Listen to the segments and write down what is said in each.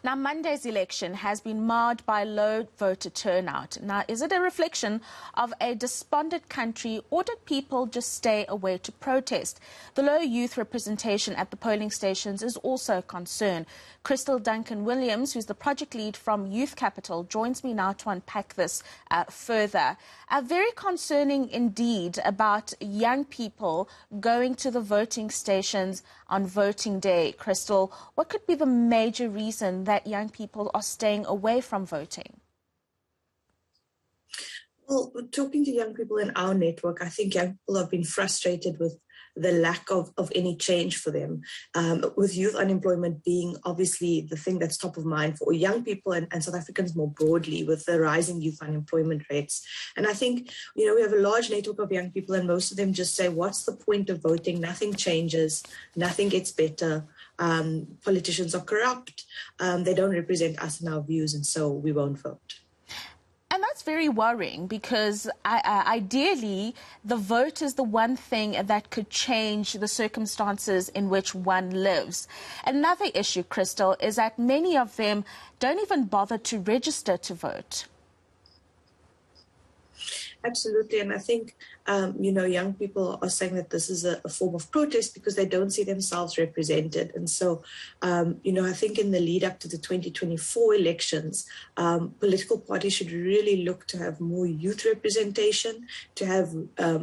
Now, Monday's election has been marred by low voter turnout. Now, is it a reflection of a despondent country, or did people just stay away to protest? The low youth representation at the polling stations is also a concern. Kristal Duncan-Williams, who's the project lead from Youth Capital, joins me now to unpack this further. Very concerning indeed about young people going to the voting stations on voting day. Kristal, what could be the major reason that young people are staying away from voting? Well, talking to young people in our network, I think young people have been frustrated with the lack of any change for them, with youth unemployment being obviously the thing that's top of mind for young people and South Africans more broadly, with the rising youth unemployment rates. And I think, we have a large network of young people, and most of them just say, what's the point of voting? Nothing changes, nothing gets better. Politicians are corrupt, they don't represent us and our views, and so we won't vote. And that's very worrying, because ideally the vote is the one thing that could change the circumstances in which one lives. Another issue, Kristal, is that many of them don't even bother to register to vote. Absolutely, and I think, young people are saying that this is a form of protest because they don't see themselves represented. And so, I think in the lead up to the 2024 elections, political parties should really look to have more youth representation, to have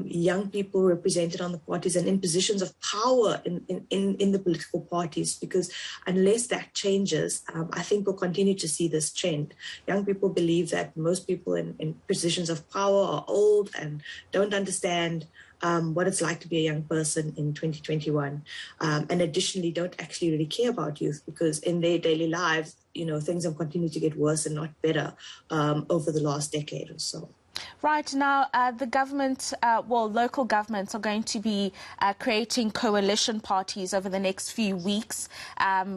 young people represented on the parties and in positions of power in the political parties, because unless that changes, I think we'll continue to see this trend. Young people believe that most people in positions of power are old and don't understand what it's like to be a young person in 2021, and additionally don't actually really care about youth, because in their daily lives, things have continued to get worse and not better over the last decade or so. Right, now the government, local governments are going to be creating coalition parties over the next few weeks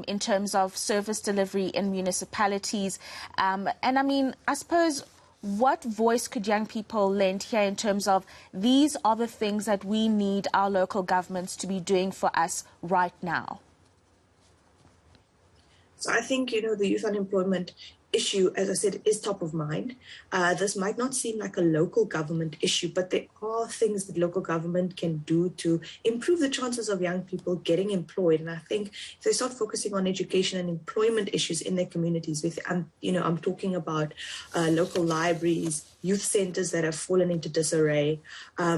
in terms of service delivery in municipalities. And I suppose, what voice could young people lend here in terms of these are the things that we need our local governments to be doing for us right now? So I think, the youth unemployment issue, as I said, is top of mind. This might not seem like a local government issue, but there are things that local government can do to improve the chances of young people getting employed. And I think if they start focusing on education and employment issues in their communities, I'm talking about local libraries, youth centers that have fallen into disarray,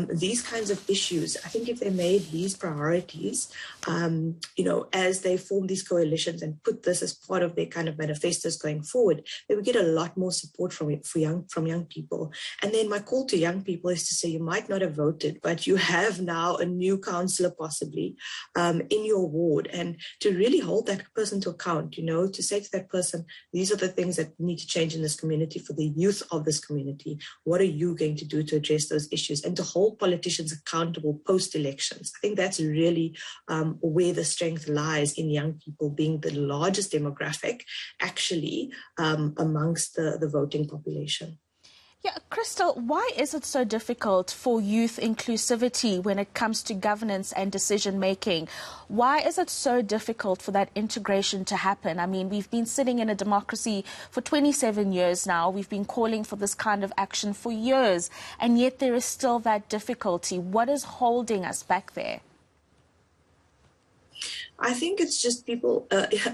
these kinds of issues. I think if they made these priorities, as they form these coalitions and put this as part of their kind of manifestos going forward, they would get a lot more support from young people. And then my call to young people is to say, you might not have voted, but you have now a new councillor possibly in your ward, and to really hold that person to account, to say to that person, these are the things that need to change in this community for the youth of this community. What are you going to do to address those issues, and to hold politicians accountable post-elections? I think that's really where the strength lies, in young people being the largest demographic, actually, amongst the voting population. Yeah, Kristal, why is it so difficult for youth inclusivity when it comes to governance and decision-making? Why is it so difficult for that integration to happen? We've been sitting in a democracy for 27 years now. We've been calling for this kind of action for years, and yet there is still that difficulty. What is holding us back there? I think it's just people,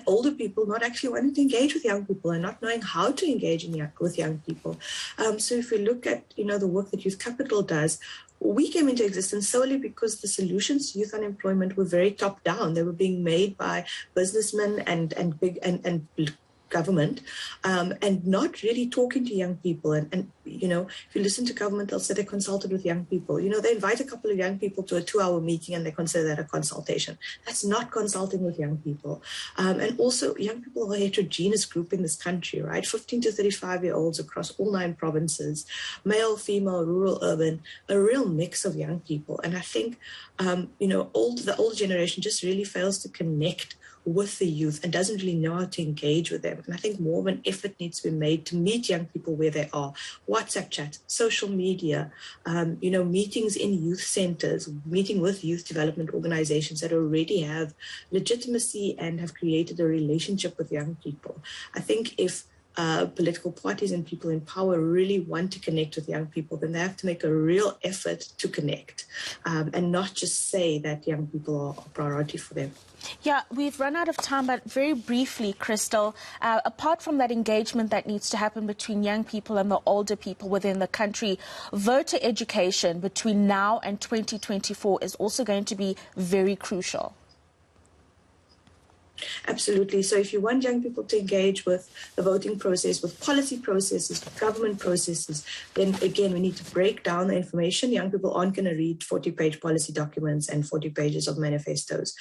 older people, not actually wanting to engage with young people and not knowing how to engage with young people. So if we look at, the work that Youth Capital does, we came into existence solely because the solutions to youth unemployment were very top-down. They were being made by businessmen and big and government, and not really talking to young people. And if you listen to government, they'll say they consulted with young people. They invite a couple of young people to a 2-hour meeting and they consider that a consultation. That's not consulting with young people. And also, young people are a heterogeneous group in this country, right? 15 to 35-year-olds across all 9 provinces, male, female, rural, urban, a real mix of young people. And I think, the older generation just really fails to connect with the youth and doesn't really know how to engage with them. And I think more of an effort needs to be made to meet young people where they are. WhatsApp chat, social media, meetings in youth centers, meeting with youth development organizations that already have legitimacy and have created a relationship with young people. I think if political parties and people in power really want to connect with young people, then they have to make a real effort to connect and not just say that young people are a priority for them. Yeah, we've run out of time, but very briefly, Kristal, apart from that engagement that needs to happen between young people and the older people within the country, voter education between now and 2024 is also going to be very crucial. Absolutely. So if you want young people to engage with the voting process, with policy processes, with government processes, then again, we need to break down the information. Young people aren't going to read 40-page policy documents and 40 pages of manifestos.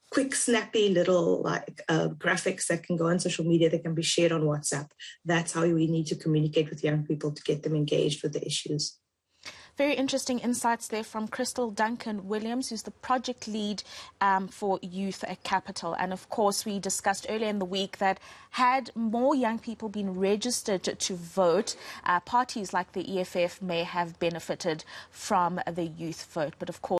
Quick, snappy little graphics that can go on social media, that can be shared on WhatsApp. That's how we need to communicate with young people to get them engaged with the issues. Very interesting insights there from Kristal Duncan-Williams, who's the project lead for Youth at Capital. And of course, we discussed earlier in the week that had more young people been registered to vote, parties like the EFF may have benefited from the youth vote. But of course,